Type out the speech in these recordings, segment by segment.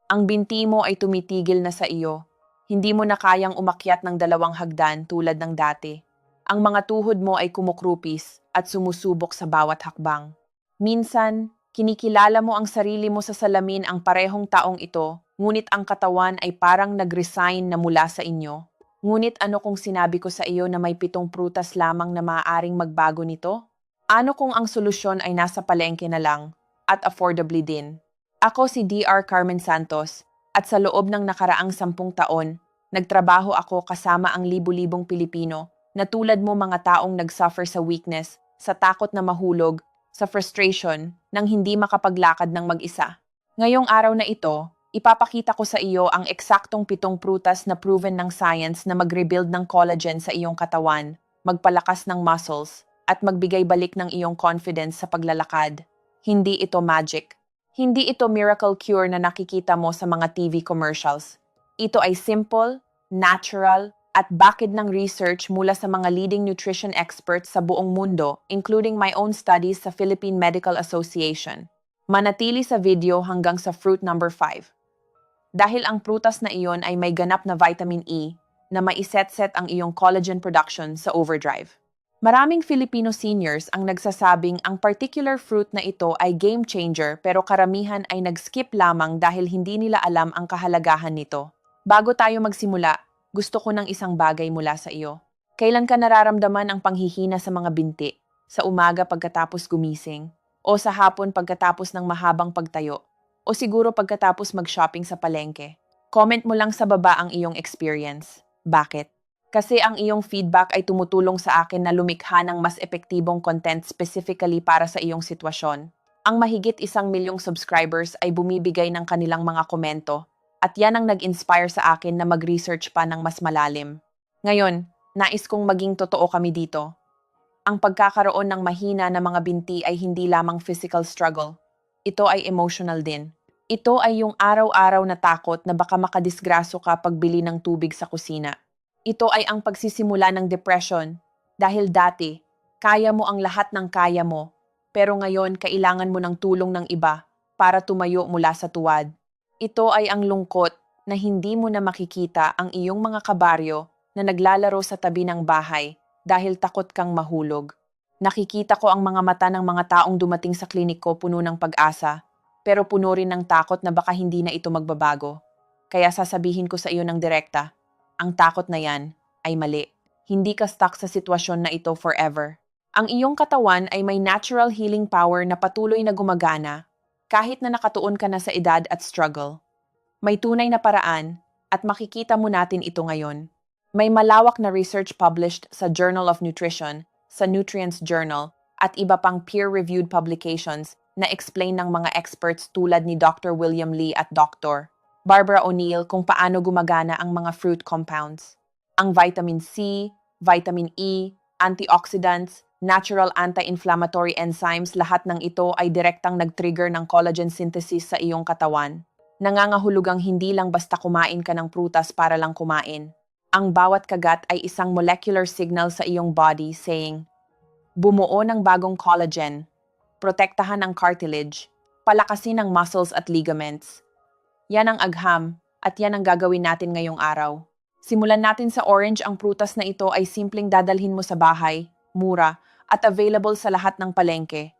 Ang binti mo ay tumitigil na sa iyo. Hindi mo na kayang umakyat ng 2 hagdan tulad ng dati. Ang mga tuhod mo ay kumukrupis at sumusubok sa bawat hakbang. Minsan, kinikilala mo ang sarili mo sa salamin ang parehong taong ito, ngunit ang katawan ay parang nag-resign na mula sa inyo. Ngunit ano kung sinabi ko sa iyo na may 7 prutas lamang na maaaring magbago nito? Ano kung ang solusyon ay nasa palengke na lang at affordably din? Ako si DR Carmen Santos at sa loob ng nakaraang 10 taon, nagtrabaho ako kasama ang libu-libong Pilipino na tulad mo mga taong nag-suffer sa weakness, sa takot na mahulog, sa frustration nang hindi makapaglakad ng mag-isa. Ngayong araw na ito, ipapakita ko sa iyo ang eksaktong 7 prutas na proven ng science na mag-rebuild ng collagen sa iyong katawan, magpalakas ng muscles, at magbigay balik ng iyong confidence sa paglalakad. Hindi ito magic. Hindi ito miracle cure na nakikita mo sa mga TV commercials. Ito ay simple, natural, at bakid ng research mula sa mga leading nutrition experts sa buong mundo, including my own studies sa Philippine Medical Association. Manatili sa video hanggang sa fruit number 5. Dahil ang prutas na iyon ay may ganap na vitamin E na maiset-set ang iyong collagen production sa overdrive. Maraming Filipino seniors ang nagsasabing ang particular fruit na ito ay game changer pero karamihan ay nag-skip lamang dahil hindi nila alam ang kahalagahan nito. Bago tayo magsimula, gusto ko ng isang bagay mula sa iyo. Kailan ka nararamdaman ang panghihina sa mga binti? Sa umaga pagkatapos gumising? O sa hapon pagkatapos ng mahabang pagtayo? O siguro pagkatapos mag-shopping sa palengke? Comment mo lang sa baba ang iyong experience. Bakit? Kasi ang iyong feedback ay tumutulong sa akin na lumikha ng mas epektibong content specifically para sa iyong sitwasyon. Ang mahigit 1 milyong subscribers ay bumibigay ng kanilang mga komento at yan ang nag-inspire sa akin na mag-research pa ng mas malalim. Ngayon, nais kong maging totoo kami dito. Ang pagkakaroon ng mahina na mga binti ay hindi lamang physical struggle. Ito ay emotional din. Ito ay yung araw-araw na takot na baka makadisgraso ka pagbili ng tubig sa kusina. Ito ay ang pagsisimula ng depression dahil dati, kaya mo ang lahat ng kaya mo, pero ngayon kailangan mo ng tulong ng iba para tumayo mula sa tuwad. Ito ay ang lungkot na hindi mo na makikita ang iyong mga kabaryo na naglalaro sa tabi ng bahay dahil takot kang mahulog. Nakikita ko ang mga mata ng mga taong dumating sa klinik ko puno ng pag-asa, pero puno rin ng takot na baka hindi na ito magbabago. Kaya sasabihin ko sa iyo ng direkta, ang takot na yan ay mali. Hindi ka stuck sa sitwasyon na ito forever. Ang iyong katawan ay may natural healing power na patuloy na gumagana kahit na nakatuon ka na sa edad at struggle. May tunay na paraan at makikita mo natin ito ngayon. May malawak na research published sa Journal of Nutrition, sa Nutrients Journal, at iba pang peer-reviewed publications na explain ng mga experts tulad ni Dr. William Lee at Dr. Barbara O'Neill kung paano gumagana ang mga fruit compounds. Ang vitamin C, vitamin E, antioxidants, natural anti-inflammatory enzymes, lahat ng ito ay direktang nag-trigger ng collagen synthesis sa iyong katawan. Nangangahulugang hindi lang basta kumain ka ng prutas para lang kumain. Ang bawat kagat ay isang molecular signal sa iyong body saying, bumuo ng bagong collagen, protektahan ang cartilage, palakasin ang muscles at ligaments. Yan ang agham at yan ang gagawin natin ngayong araw. Simulan natin sa orange. Ang prutas na ito ay simpleng dadalhin mo sa bahay, mura, at available sa lahat ng palengke.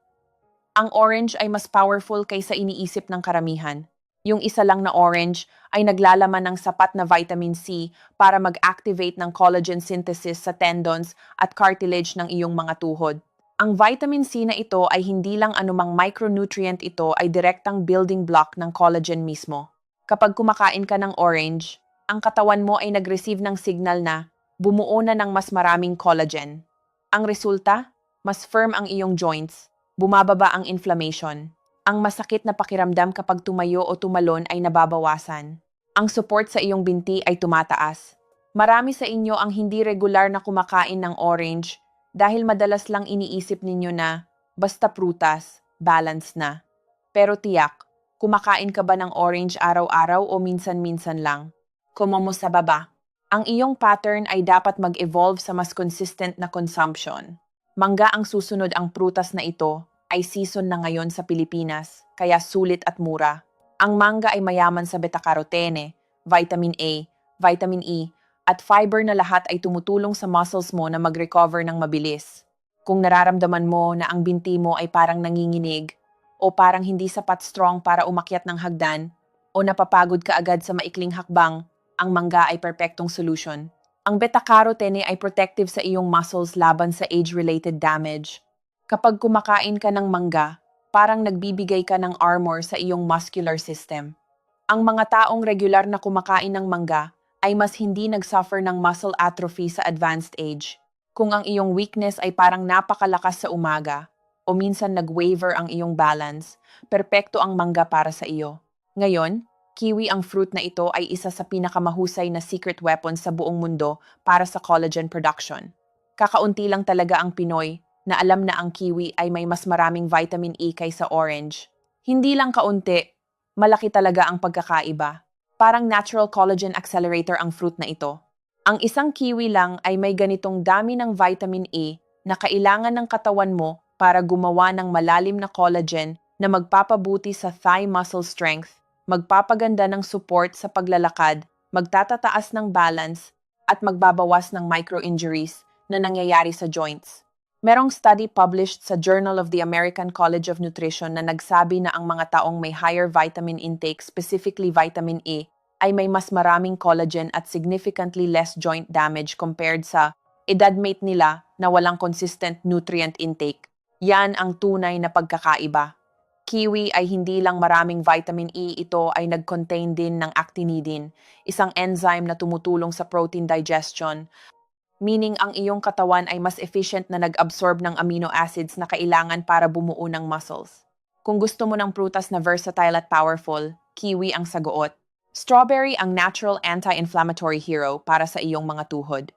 Ang orange ay mas powerful kaysa iniisip ng karamihan. Yung isa lang na orange ay naglalaman ng sapat na vitamin C para mag-activate ng collagen synthesis sa tendons at cartilage ng iyong mga tuhod. Ang vitamin C na ito ay hindi lang anumang micronutrient, ito ay direktang building block ng collagen mismo. Kapag kumakain ka ng orange, ang katawan mo ay nag-receive ng signal na bumuo na ng mas maraming collagen. Ang resulta, mas firm ang iyong joints, bumababa ang inflammation. Ang masakit na pakiramdam kapag tumayo o tumalon ay nababawasan. Ang support sa iyong binti ay tumataas. Marami sa inyo ang hindi regular na kumakain ng orange dahil madalas lang iniisip ninyo na basta prutas, balance na. Pero tiyak, kumakain ka ba ng orange araw-araw o minsan-minsan lang? Kumo mo sa baba. Ang iyong pattern ay dapat mag-evolve sa mas consistent na consumption. Mangga ang susunod. Ang prutas na ito ay season na ngayon sa Pilipinas, kaya sulit at mura. Ang mangga ay mayaman sa beta-carotene, vitamin A, vitamin E, at fiber na lahat ay tumutulong sa muscles mo na mag-recover ng mabilis. Kung nararamdaman mo na ang binti mo ay parang nanginginig, o parang hindi sapat strong para umakyat ng hagdan, o napapagod ka agad sa maikling hakbang, ang mangga ay perpektong solution. Ang beta-carotene ay protective sa iyong muscles laban sa age-related damage. Kapag kumakain ka ng mangga, parang nagbibigay ka ng armor sa iyong muscular system. Ang mga taong regular na kumakain ng mangga ay mas hindi nagsuffer ng muscle atrophy sa advanced age. Kung ang iyong weakness ay parang napakalakas sa umaga, o minsan nag-waver ang iyong balance, perpekto ang mangga para sa iyo. Ngayon, kiwi ang fruit na ito ay isa sa pinakamahusay na secret weapon sa buong mundo para sa collagen production. Kakaunti lang talaga ang Pinoy na alam na ang kiwi ay may mas maraming vitamin E kaysa orange. Hindi lang kaunti, malaki talaga ang pagkakaiba. Parang natural collagen accelerator ang fruit na ito. Ang isang kiwi lang ay may ganitong dami ng vitamin E na kailangan ng katawan mo para gumawa ng malalim na collagen na magpapabuti sa thigh muscle strength, magpapaganda ng support sa paglalakad, magtatataas ng balance, at magbabawas ng micro-injuries na nangyayari sa joints. Merong study published sa Journal of the American College of Nutrition na nagsabi na ang mga taong may higher vitamin intake, specifically vitamin E, ay may mas maraming collagen at significantly less joint damage compared sa edadmate nila na walang consistent nutrient intake. Yan ang tunay na pagkakaiba. Kiwi ay hindi lang maraming vitamin E, ito ay nag-contain din ng actinidin, isang enzyme na tumutulong sa protein digestion, meaning ang iyong katawan ay mas efficient na nag-absorb ng amino acids na kailangan para bumuo ng muscles. Kung gusto mo ng prutas na versatile at powerful, kiwi ang sagot. Strawberry ang natural anti-inflammatory hero para sa iyong mga tuhod.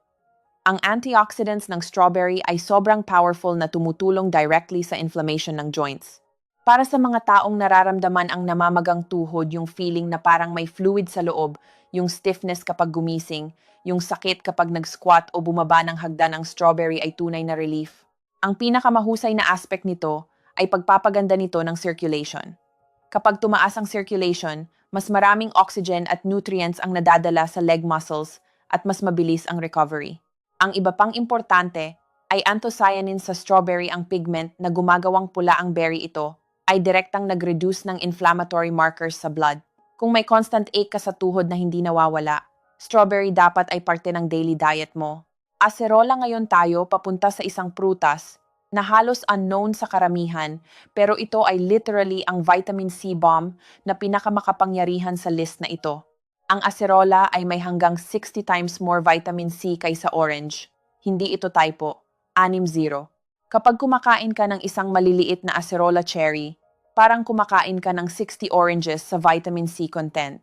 Ang antioxidants ng strawberry ay sobrang powerful na tumutulong directly sa inflammation ng joints. Para sa mga taong nararamdaman ang namamagang tuhod, yung feeling na parang may fluid sa loob, yung stiffness kapag gumising, yung sakit kapag nag-squat o bumaba ng hagdan, ang strawberry ay tunay na relief. Ang pinakamahusay na aspect nito ay pagpapaganda nito ng circulation. Kapag tumaas ang circulation, mas maraming oxygen at nutrients ang nadadala sa leg muscles at mas mabilis ang recovery. Ang iba pang importante ay anthocyanin sa strawberry, ang pigment na gumagawang pula ang berry ito ay direktang nag-reduce ng inflammatory markers sa blood. Kung may constant ache ka sa tuhod na hindi nawawala, strawberry dapat ay parte ng daily diet mo. Acerola ngayon tayo papunta sa isang prutas na halos unknown sa karamihan, pero ito ay literally ang vitamin C bomb na pinakamakapangyarihan sa list na ito. Ang acerola ay may hanggang 60 times more vitamin C kaysa orange. Hindi ito typo. 6-0. Kapag kumakain ka ng isang maliliit na acerola cherry, parang kumakain ka ng 60 oranges sa vitamin C content.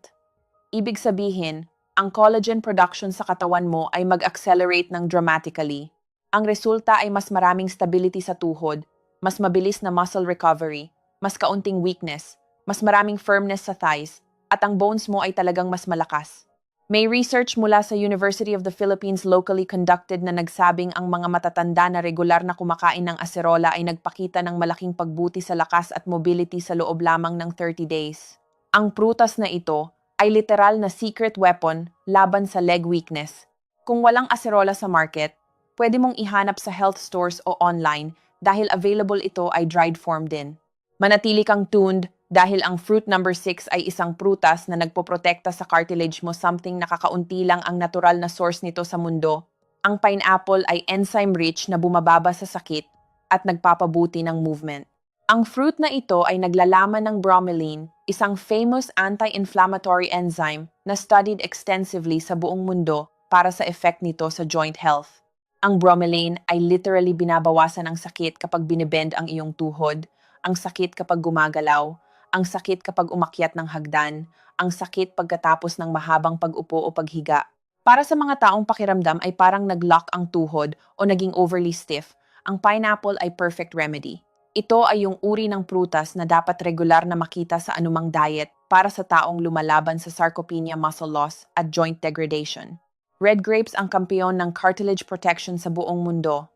Ibig sabihin, ang collagen production sa katawan mo ay mag-accelerate ng dramatically. Ang resulta ay mas maraming stability sa tuhod, mas mabilis na muscle recovery, mas kaunting weakness, mas maraming firmness sa thighs, at ang bones mo ay talagang mas malakas. May research mula sa University of the Philippines locally conducted na nagsabing ang mga matatanda na regular na kumakain ng acerola ay nagpakita ng malaking pagbuti sa lakas at mobility sa loob lamang ng 30 days. Ang prutas na ito ay literal na secret weapon laban sa leg weakness. Kung walang acerola sa market, pwede mong ihanap sa health stores o online dahil available ito ay dried form din. Manatili kang tuned dahil ang fruit number 6 ay isang prutas na nagpoprotekta sa cartilage mo, something nakakaunti lang ang natural na source nito sa mundo. Ang pineapple ay enzyme-rich na bumababa sa sakit at nagpapabuti ng movement. Ang fruit na ito ay naglalaman ng bromelain, isang famous anti-inflammatory enzyme na studied extensively sa buong mundo para sa effect nito sa joint health. Ang bromelain ay literally binabawasan ang sakit kapag binibend ang iyong tuhod, ang sakit kapag gumagalaw, ang sakit kapag umakyat ng hagdan, ang sakit pagkatapos ng mahabang pag-upo o paghiga. Para sa mga taong pakiramdam ay parang nag-lock ang tuhod o naging overly stiff, ang pineapple ay perfect remedy. Ito ay yung uri ng prutas na dapat regular na makita sa anumang diet para sa taong lumalaban sa sarcopenia, muscle loss at joint degradation. Red grapes ang kampeon ng cartilage protection sa buong mundo.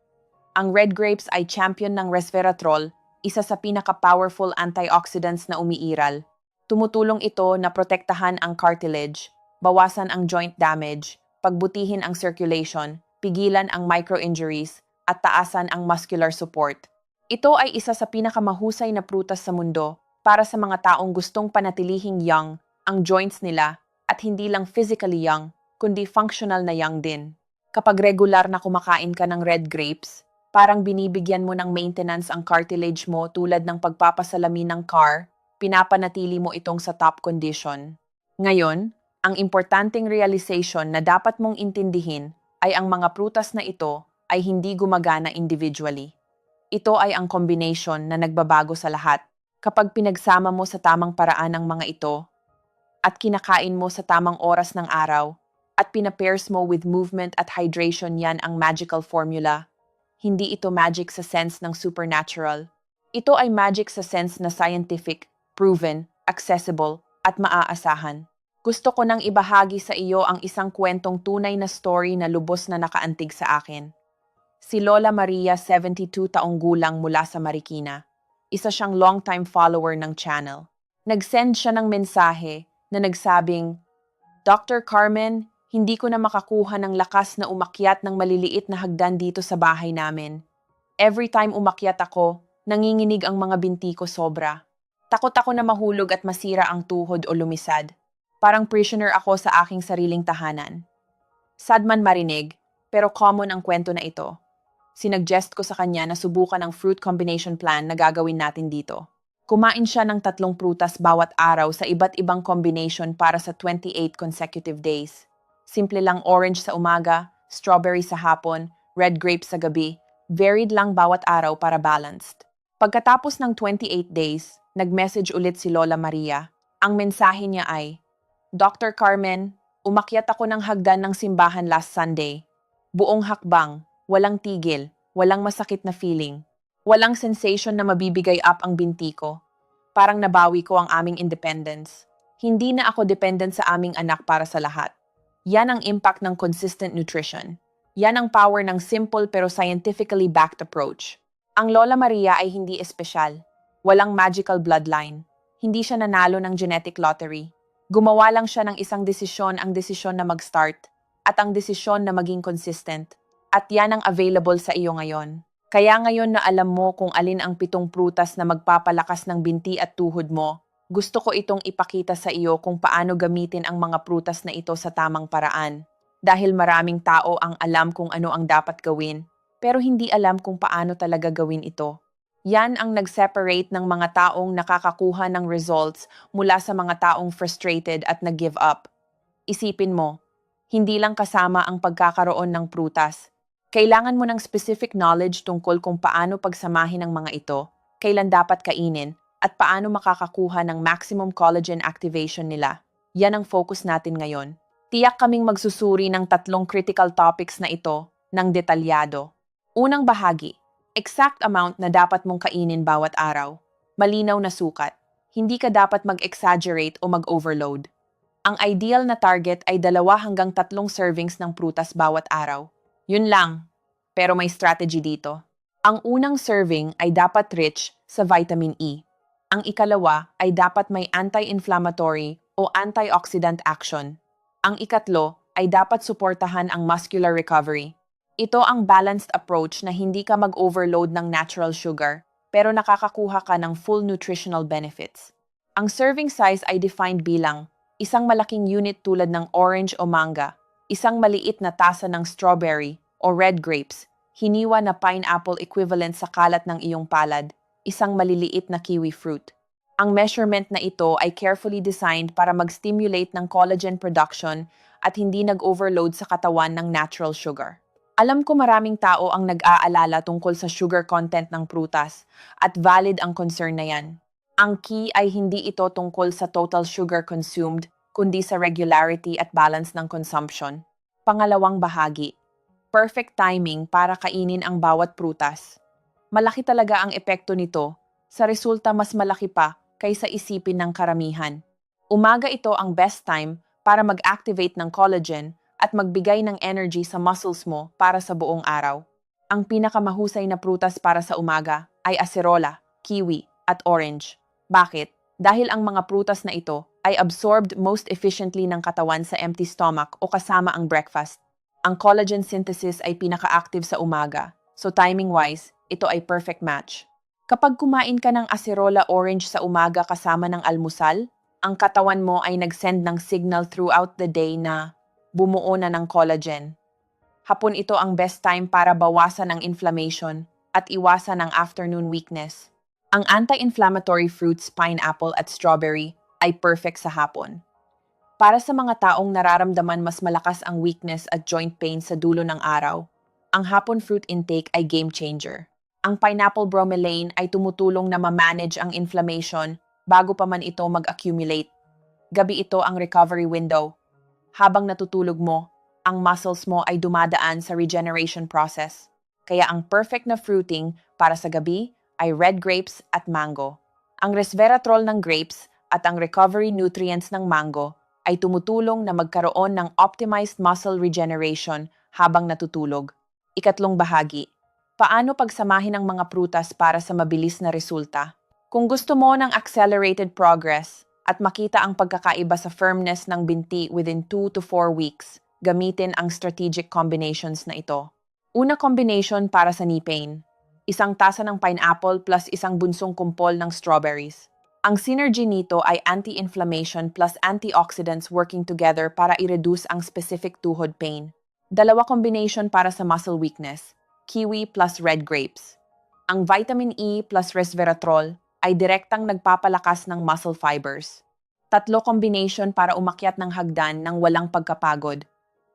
Ang red grapes ay champion ng resveratrol, isa sa pinaka-powerful antioxidants na umiiral. Tumutulong ito na protektahan ang cartilage, bawasan ang joint damage, pagbutihin ang circulation, pigilan ang micro-injuries, at taasan ang muscular support. Ito ay isa sa pinakamahusay na prutas sa mundo para sa mga taong gustong panatilihing young ang joints nila at hindi lang physically young, kundi functional na young din. Kapag regular na kumakain ka ng red grapes, parang binibigyan mo ng maintenance ang cartilage mo tulad ng pagpapasalamin ng car, pinapanatili mo itong sa top condition. Ngayon, ang importanteng realization na dapat mong intindihin ay ang mga prutas na ito ay hindi gumagana individually. Ito ay ang combination na nagbabago sa lahat. Kapag pinagsama mo sa tamang paraan ang mga ito at kinakain mo sa tamang oras ng araw at pinapairs mo with movement at hydration, yan ang magical formula. Hindi ito magic sa sense ng supernatural. Ito ay magic sa sense na scientific, proven, accessible, at maaasahan. Gusto ko nang ibahagi sa iyo ang isang kwentong tunay na story na lubos na nakaantig sa akin. Si Lola Maria, 72 taong gulang mula sa Marikina. Isa siyang long-time follower ng channel. Nag-send siya ng mensahe na nagsabing, Dr. Carmen, hindi ko na makakuha ng lakas na umakyat ng maliliit na hagdan dito sa bahay namin. Every time umakyat ako, nanginginig ang mga binti ko sobra. Takot ako na mahulog at masira ang tuhod o lumisad. Parang prisoner ako sa aking sariling tahanan. Sad man marinig, pero common ang kwento na ito. Sinuggest ko sa kanya na subukan ang fruit combination plan na gagawin natin dito. Kumain siya ng 3 prutas bawat araw sa iba't ibang combination para sa 28 consecutive days. Simple lang, orange sa umaga, strawberry sa hapon, red grape sa gabi, varied lang bawat araw para balanced. Pagkatapos ng 28 days, nag-message ulit si Lola Maria. Ang mensahe niya ay, Dr. Carmen, umakyat ako ng hagdan ng simbahan last Sunday. Buong hakbang, walang tigil, walang masakit na feeling. Walang sensation na mabibigay up ang binti ko. Parang nabawi ko ang aming independence. Hindi na ako dependent sa aming anak para sa lahat. Yan ang impact ng consistent nutrition. Yan ang power ng simple pero scientifically backed approach. Ang Lola Maria ay hindi espesyal. Walang magical bloodline. Hindi siya nanalo ng genetic lottery. Gumawa lang siya ng isang desisyon, ang desisyon na mag-start, at ang desisyon na maging consistent. At yan ang available sa iyo ngayon. Kaya ngayon na alam mo kung alin ang 7 prutas na magpapalakas ng binti at tuhod mo, gusto ko itong ipakita sa iyo kung paano gamitin ang mga prutas na ito sa tamang paraan. Dahil maraming tao ang alam kung ano ang dapat gawin, pero hindi alam kung paano talaga gawin ito. Yan ang nag-separate ng mga taong nakakakuha ng results mula sa mga taong frustrated at nag-give up. Isipin mo, hindi lang kasama ang pagkakaroon ng prutas. Kailangan mo ng specific knowledge tungkol kung paano pagsamahin ang mga ito, kailan dapat kainin, at paano makakakuha ng maximum collagen activation nila. Yan ang focus natin ngayon. Tiyak kaming magsusuri ng 3 critical topics na ito ng detalyado. Unang bahagi, exact amount na dapat mong kainin bawat araw. Malinaw na sukat. Hindi ka dapat mag-exaggerate o mag-overload. Ang ideal na target ay 2 hanggang 3 servings ng prutas bawat araw. Yun lang, pero may strategy dito. Ang unang serving ay dapat rich sa vitamin E. Ang ikalawa ay dapat may anti-inflammatory o antioxidant action. Ang ikatlo ay dapat suportahan ang muscular recovery. Ito ang balanced approach na hindi ka mag-overload ng natural sugar, pero nakakakuha ka ng full nutritional benefits. Ang serving size ay defined bilang isang malaking unit tulad ng orange o manga, isang maliit na tasa ng strawberry o red grapes, hiniwa na pineapple equivalent sa kalat ng iyong palad, isang maliliit na kiwi fruit. Ang measurement na ito ay carefully designed para mag-stimulate ng collagen production at hindi nag-overload sa katawan ng natural sugar. Alam ko maraming tao ang nag-aalala tungkol sa sugar content ng prutas at valid ang concern na yan. Ang key ay hindi ito tungkol sa total sugar consumed, kundi sa regularity at balance ng consumption. Pangalawang bahagi, perfect timing para kainin ang bawat prutas. Malaki talaga ang epekto nito, sa resulta mas malaki pa kaysa isipin ng karamihan. Umaga ito ang best time para mag-activate ng collagen at magbigay ng energy sa muscles mo para sa buong araw. Ang pinakamahusay na prutas para sa umaga ay acerola, kiwi, at orange. Bakit? dahil ang mga prutas na ito ay absorbed most efficiently ng katawan sa empty stomach o kasama ang breakfast. Ang collagen synthesis ay pinaka-active sa umaga, so timing-wise, ito ay perfect match. Kapag kumain ka ng acerola orange sa umaga kasama ng almusal, ang katawan mo ay nag-send ng signal throughout the day na bumuo na ng collagen. Hapon ito ang best time para bawasan ang inflammation at iwasan ang afternoon weakness. Ang anti-inflammatory fruits, pineapple at strawberry ay perfect sa hapon. Para sa mga taong nararamdaman mas malakas ang weakness at joint pain sa dulo ng araw, ang hapon fruit intake ay game changer. Ang pineapple bromelain ay tumutulong na ma-manage ang inflammation bago pa man ito mag-accumulate. Gabi ito ang recovery window. Habang natutulog mo, ang muscles mo ay dumadaan sa regeneration process. Kaya ang perfect na fruiting para sa gabi ay red grapes at mango. Ang resveratrol ng grapes at ang recovery nutrients ng mango ay tumutulong na magkaroon ng optimized muscle regeneration habang natutulog. Ikatlong bahagi, paano pagsamahin ang mga prutas para sa mabilis na resulta? Kung gusto mo ng accelerated progress at makita ang pagkakaiba sa firmness ng binti within 2 to 4 weeks, gamitin ang strategic combinations na ito. Una combination para sa knee pain. Isang tasa ng pineapple plus isang bunsong kumpol ng strawberries. Ang synergy nito ay anti-inflammation plus antioxidants working together para i-reduce ang specific tuhod pain. Dalawa combination para sa muscle weakness. Kiwi plus red grapes. Ang vitamin E plus resveratrol ay direktang nagpapalakas ng muscle fibers. Tatlo combination para umakyat ng hagdan ng walang pagkapagod.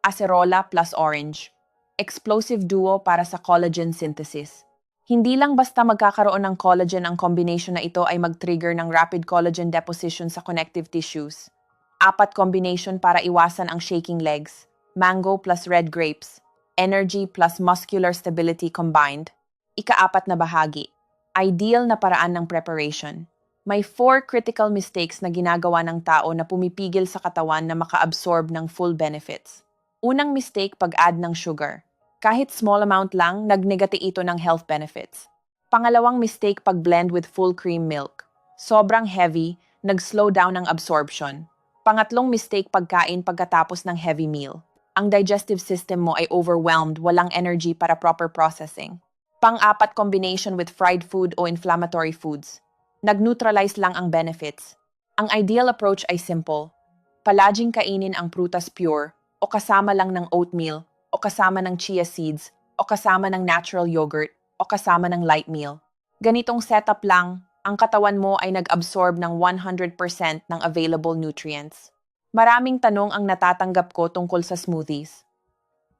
Acerola plus orange. Explosive duo para sa collagen synthesis. Hindi lang basta magkakaroon ng collagen ang combination na ito ay mag-trigger ng rapid collagen deposition sa connective tissues. 4 combination para iwasan ang shaking legs. Mango plus red grapes. Energy plus muscular stability combined. Ika-4 na bahagi. Ideal na paraan ng preparation. May 4 critical mistakes na ginagawa ng tao na pumipigil sa katawan na maka-absorb ng full benefits. Unang mistake, pag-add ng sugar. Kahit small amount lang, nagnegate ito ng health benefits. Pangalawang mistake, pag-blend with full cream milk. Sobrang heavy, nag-slow down ang absorption. Pangatlong mistake, pagkain pagkatapos ng heavy meal. Ang digestive system mo ay overwhelmed, walang energy para proper processing. Pang-4, combination with fried food o inflammatory foods. Nag-neutralize lang ang benefits. Ang ideal approach ay simple. Palaging kainin ang prutas pure, o kasama lang ng oatmeal, o kasama ng chia seeds, o kasama ng natural yogurt, o kasama ng light meal. Ganitong setup lang, ang katawan mo ay nag-absorb ng 100% ng available nutrients. Maraming tanong ang natatanggap ko tungkol sa smoothies.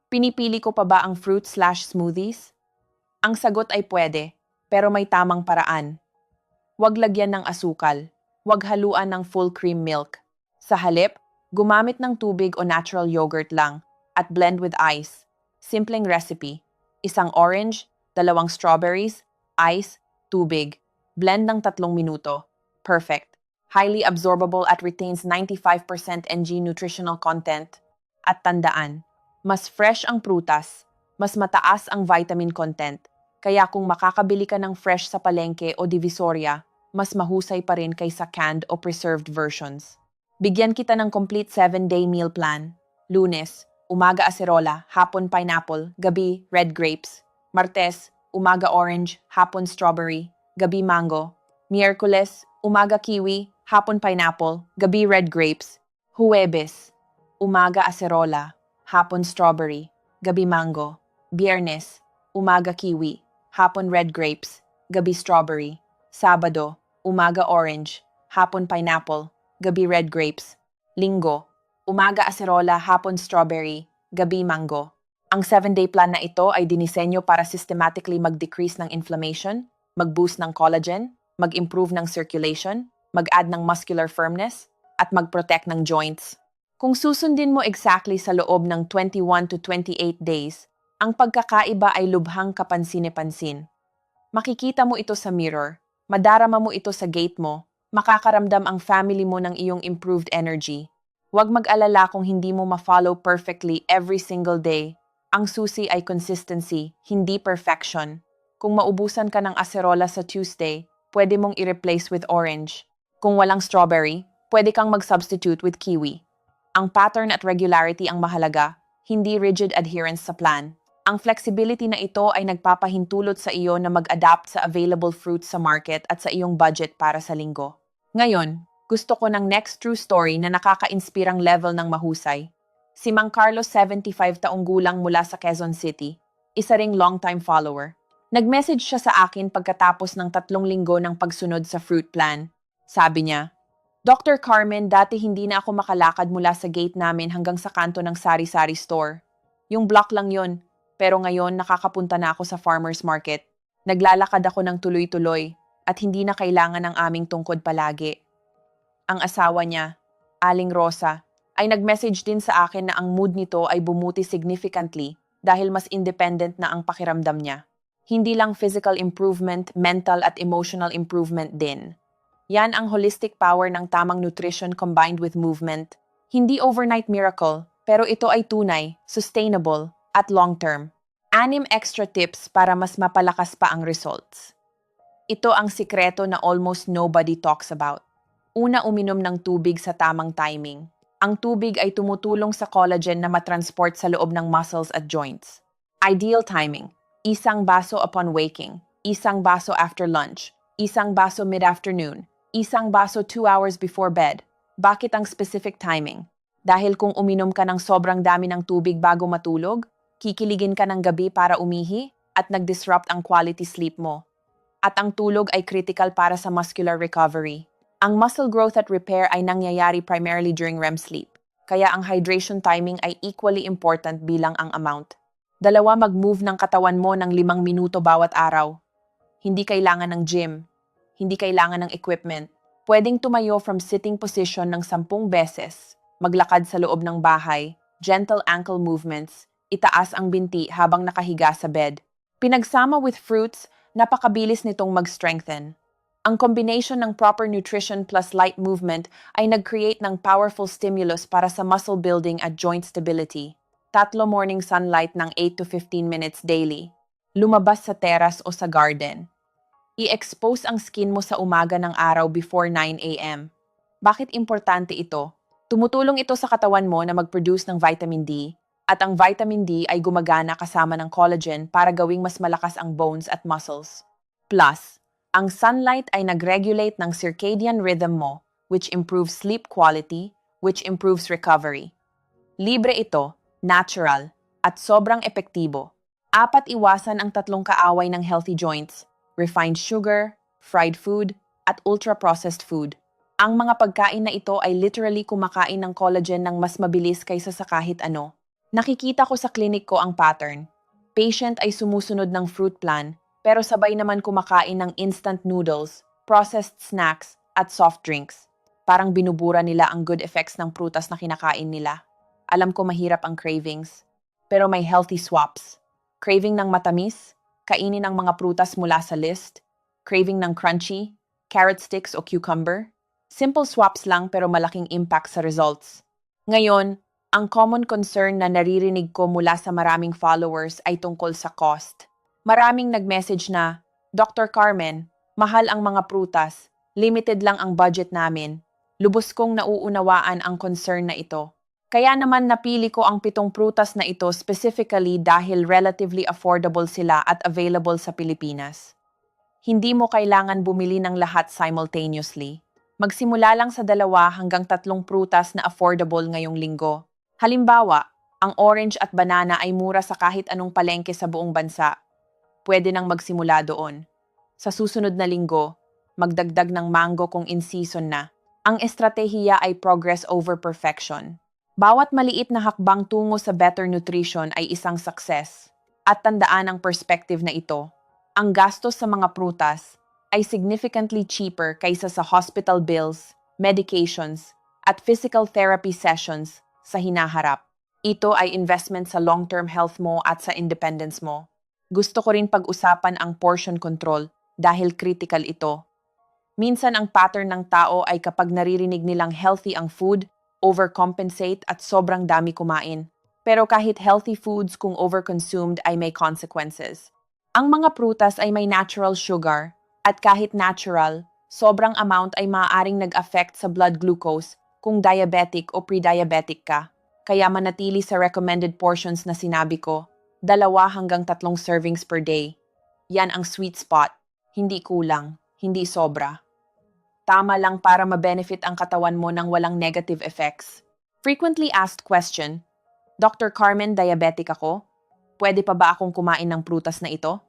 Pinipili ko pa ba ang fruit/smoothies? Ang sagot ay pwede, pero may tamang paraan. Huwag lagyan ng asukal. Huwag haluan ng full cream milk. Sa halip, gumamit ng tubig o natural yogurt lang at blend with ice. Simpleng recipe. Isang orange, 2 strawberries, ice, tubig. Blend ng 3 minuto. Perfect. Highly absorbable at retains 95% Ng nutritional content. At tandaan, mas fresh ang prutas, mas mataas ang vitamin content. Kaya kung makakabili ka ng fresh sa palengke o divisoria, mas mahusay pa rin kaysa canned o preserved versions. Bigyan kita ng complete 7-day meal plan. Lunes, umaga acerola, hapon pineapple, gabi red grapes. Martes, umaga orange, hapon strawberry, gabi mango. Miyerkules, umaga kiwi, hapon pineapple, gabi red grapes. Huwebes, umaga acerola, hapon strawberry, gabi mango. Biyernes, umaga kiwi, hapon red grapes, gabi strawberry. Sabado, umaga orange, hapon pineapple, gabi red grapes. Linggo, umaga acerola, hapon strawberry, gabi mango. Ang 7-day plan na ito ay dinisenyo para systematically mag-decrease ng inflammation, mag-boost ng collagen, mag-improve ng circulation, mag-add ng muscular firmness, at mag-protect ng joints. Kung susundin mo exactly sa loob ng 21 to 28 days, ang pagkakaiba ay lubhang kapansin-pansin. Makikita mo ito sa mirror, madarama mo ito sa gate mo, makakaramdam ang family mo ng iyong improved energy. Huwag mag-alala kung hindi mo ma-follow perfectly every single day. Ang susi ay consistency, hindi perfection. Kung maubusan ka ng acerola sa Tuesday, pwede mong i-replace with orange. Kung walang strawberry, pwede kang mag-substitute with kiwi. Ang pattern at regularity ang mahalaga, hindi rigid adherence sa plan. Ang flexibility na ito ay nagpapahintulot sa iyo na mag-adapt sa available fruits sa market at sa iyong budget para sa linggo. Ngayon, gusto ko ng next true story na nakaka-inspirang level ng mahusay. Si Mang Carlos, 75 taong gulang mula sa Quezon City, isa ring long-time follower. Nag-message siya sa akin pagkatapos ng 3 linggo ng pagsunod sa fruit plan. Sabi niya, Dr. Carmen, dati hindi na ako makalakad mula sa gate namin hanggang sa kanto ng sari-sari store. Yung block lang yon, pero ngayon nakakapunta na ako sa farmer's market. Naglalakad ako ng tuloy-tuloy at hindi na kailangan ng aming tungkod palagi. Ang asawa niya, Aling Rosa, ay nag-message din sa akin na ang mood nito ay bumuti significantly dahil mas independent na ang pakiramdam niya. Hindi lang physical improvement, mental at emotional improvement din. Yan ang holistic power ng tamang nutrition combined with movement. Hindi overnight miracle, pero ito ay tunay, sustainable, at long-term. 6 extra tips para mas mapalakas pa ang results. Ito ang sikreto na almost nobody talks about. Una, uminom ng tubig sa tamang timing. Ang tubig ay tumutulong sa collagen na matransport sa loob ng muscles at joints. Ideal timing, 1 baso upon waking, 1 baso after lunch, 1 baso mid-afternoon, 1 baso 2 hours before bed. Bakit ang specific timing? Dahil kung uminom ka ng sobrang dami ng tubig bago matulog, kikiligin ka ng gabi para umihi at nag-disrupt ang quality sleep mo. At ang tulog ay critical para sa muscular recovery. Ang muscle growth at repair ay nangyayari primarily during REM sleep, kaya ang hydration timing ay equally important bilang ang amount. 2, mag-move ng katawan mo ng 5 minuto bawat araw. Hindi kailangan ng gym, hindi kailangan ng equipment. Pwedeng tumayo from sitting position ng 10 beses, maglakad sa loob ng bahay, gentle ankle movements, itaas ang binti habang nakahiga sa bed. Pinagsama with fruits, napakabilis nitong mag-strengthen. Ang combination ng proper nutrition plus light movement ay nag-create ng powerful stimulus para sa muscle building at joint stability. 3, morning sunlight ng 8 to 15 minutes daily. Lumabas sa terrace o sa garden. I-expose ang skin mo sa umaga ng araw before 9 a.m. Bakit importante ito? Tumutulong ito sa katawan mo na mag-produce ng vitamin D, at ang vitamin D ay gumagana kasama ng collagen para gawing mas malakas ang bones at muscles. Plus, ang sunlight ay nag-regulate ng circadian rhythm mo, which improves sleep quality, which improves recovery. Libre ito, natural, at sobrang epektibo. 4, iwasan ang 3 kaaway ng healthy joints, refined sugar, fried food, at ultra-processed food. Ang mga pagkain na ito ay literally kumakain ng collagen ng mas mabilis kaysa sa kahit ano. Nakikita ko sa klinik ko ang pattern. Patient ay sumusunod ng fruit plan, pero sabay naman kumakain ng instant noodles, processed snacks, at soft drinks. Parang binubura nila ang good effects ng prutas na kinakain nila. Alam ko mahirap ang cravings, pero may healthy swaps. Craving ng matamis, kainin ang mga prutas mula sa list. Craving ng crunchy, carrot sticks o cucumber. Simple swaps lang pero malaking impact sa results. Ngayon, ang common concern na naririnig ko mula sa maraming followers ay tungkol sa cost. Maraming nag-message na, Dr. Carmen, mahal ang mga prutas, limited lang ang budget namin. Lubos kong nauunawaan ang concern na ito. Kaya naman napili ko ang 7 prutas na ito specifically dahil relatively affordable sila at available sa Pilipinas. Hindi mo kailangan bumili ng lahat simultaneously. Magsimula lang sa 2 hanggang 3 prutas na affordable ngayong linggo. Halimbawa, ang orange at banana ay mura sa kahit anong palengke sa buong bansa. Pwede nang magsimula doon. Sa susunod na linggo, magdagdag ng mango kung in-season na. Ang estratehiya ay progress over perfection. Bawat maliit na hakbang tungo sa better nutrition ay isang success. At tandaan ang perspective na ito. Ang gastos sa mga prutas ay significantly cheaper kaysa sa hospital bills, medications, at physical therapy sessions sa hinaharap. Ito ay investment sa long-term health mo at sa independence mo. Gusto ko rin pag-usapan ang portion control dahil critical ito. Minsan ang pattern ng tao ay kapag naririnig nilang healthy ang food, overcompensate at sobrang dami kumain. Pero kahit healthy foods kung overconsumed ay may consequences. Ang mga prutas ay may natural sugar at kahit natural, Sobrang amount ay maaaring nag-affect sa blood glucose kung diabetic o pre-diabetic ka. Kaya manatili sa recommended portions na sinabi ko, 2 hanggang 3 servings per day. Yan ang sweet spot. Hindi kulang, hindi sobra. Tama lang para ma-benefit ang katawan mo ng walang negative effects. Frequently asked question, Dr. Carmen, diabetic ako? Pwede pa ba akong kumain ng prutas na ito?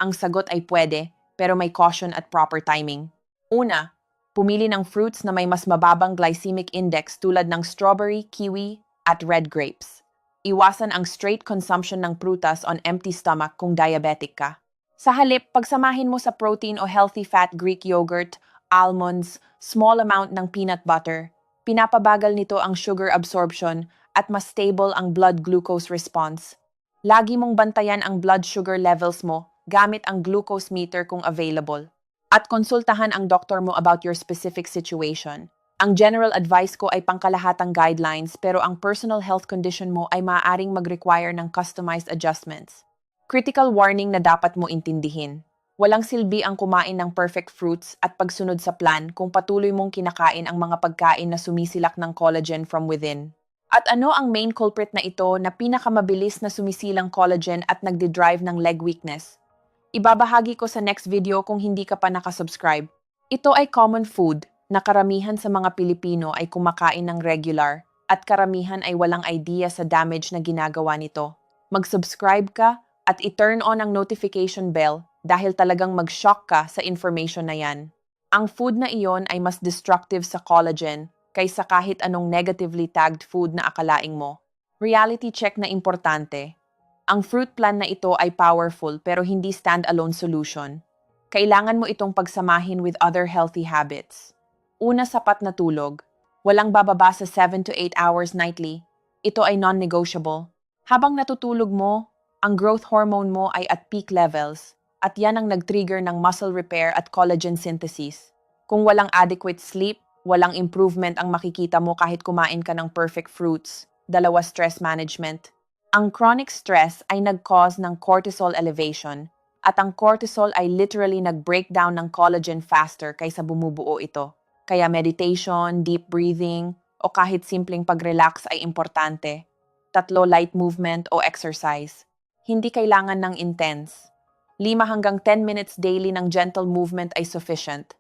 Ang sagot ay pwede, pero may caution at proper timing. Una, pumili ng fruits na may mas mababang glycemic index tulad ng strawberry, kiwi, at red grapes. Iwasan ang straight consumption ng prutas on empty stomach kung diabetic ka. Sa halip, pagsamahin mo sa protein o healthy fat Greek yogurt, almonds, small amount ng peanut butter. Pinapabagal nito ang sugar absorption at mas stable ang blood glucose response. Lagi mong bantayan ang blood sugar levels mo gamit ang glucose meter kung available. At konsultahan ang doktor mo about your specific situation. Ang general advice ko ay pangkalahatang guidelines pero ang personal health condition mo ay maaaring mag-require ng customized adjustments. Critical warning na dapat mo intindihin. Walang silbi ang kumain ng perfect fruits at pagsunod sa plan kung patuloy mong kinakain ang mga pagkain na sumisilak ng collagen from within. At ano ang main culprit na ito na pinakamabilis na sumisilang collagen at nagde-drive ng leg weakness? Ibabahagi ko sa next video kung hindi ka pa nakasubscribe. Ito ay common food na karamihan sa mga Pilipino ay kumakain ng regular at karamihan ay walang idea sa damage na ginagawa nito. Mag-subscribe ka at i-turn on ang notification bell dahil talagang mag-shock ka sa information na yan. Ang food na iyon ay mas destructive sa collagen kaysa kahit anong negatively tagged food na akalaing mo. Reality check na importante. Ang fruit plan na ito ay powerful pero hindi stand-alone solution. Kailangan mo itong pagsamahin with other healthy habits. Una, sapat na tulog. Walang bababa sa 7 to 8 hours nightly. Ito ay non-negotiable. Habang natutulog mo, ang growth hormone mo ay at peak levels at yan ang nag-trigger ng muscle repair at collagen synthesis. Kung walang adequate sleep, walang improvement ang makikita mo kahit kumain ka ng perfect fruits. 2, stress management. Ang chronic stress ay nag-cause ng cortisol elevation at ang cortisol ay literally nag-breakdown ng collagen faster kaysa bumubuo ito. Kaya meditation, deep breathing, o kahit simpleng pag-relax ay importante. 3, light movement o exercise. Hindi kailangan ng intense. 5 hanggang 10 minutes daily ng gentle movement ay sufficient.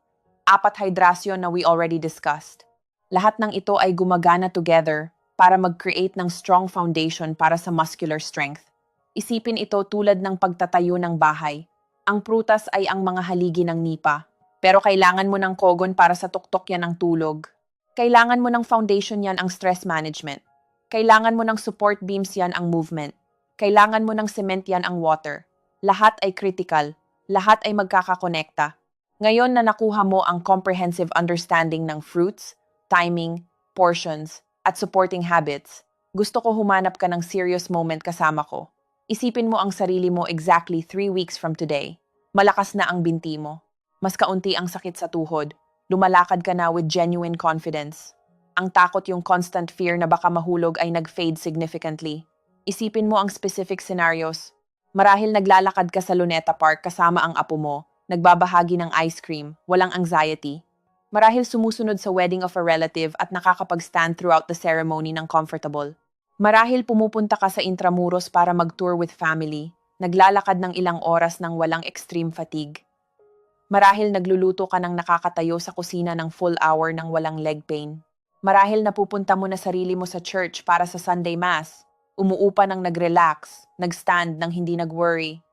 4, hydration na we already discussed. Lahat ng ito ay gumagana together para mag-create ng strong foundation para sa muscular strength. Isipin ito tulad ng pagtatayo ng bahay. Ang prutas ay ang mga haligi ng nipa, pero kailangan mo ng kogon para sa tuktok yan ang tulog. Kailangan mo ng foundation yan ang stress management. Kailangan mo ng support beams yan ang movement. Kailangan mo ng cement yan ang water. Lahat ay critical. Lahat ay magkakakonekta. Ngayon na nakuha mo ang comprehensive understanding ng fruits, timing, portions, at supporting habits, gusto ko humanap ka ng serious moment kasama ko. Isipin mo ang sarili mo exactly 3 weeks from today. Malakas na ang binti mo. Mas kaunti ang sakit sa tuhod. Lumalakad ka na with genuine confidence. Ang takot, yung constant fear na baka mahulog ay nag-fade significantly. Isipin mo ang specific scenarios. Marahil naglalakad ka sa Luneta Park kasama ang apo mo, nagbabahagi ng ice cream, walang anxiety. Marahil sumusunod sa wedding of a relative at nakakapag-stand throughout the ceremony ng comfortable. Marahil pumupunta ka sa Intramuros para mag-tour with family, naglalakad ng ilang oras ng walang extreme fatigue. Marahil nagluluto ka ng nakakatayo sa kusina ng full hour ng walang leg pain. Marahil napupunta mo na sarili mo sa church para sa Sunday Mass, umuupa ng nag-relax, nag-stand ng hindi nag-worry.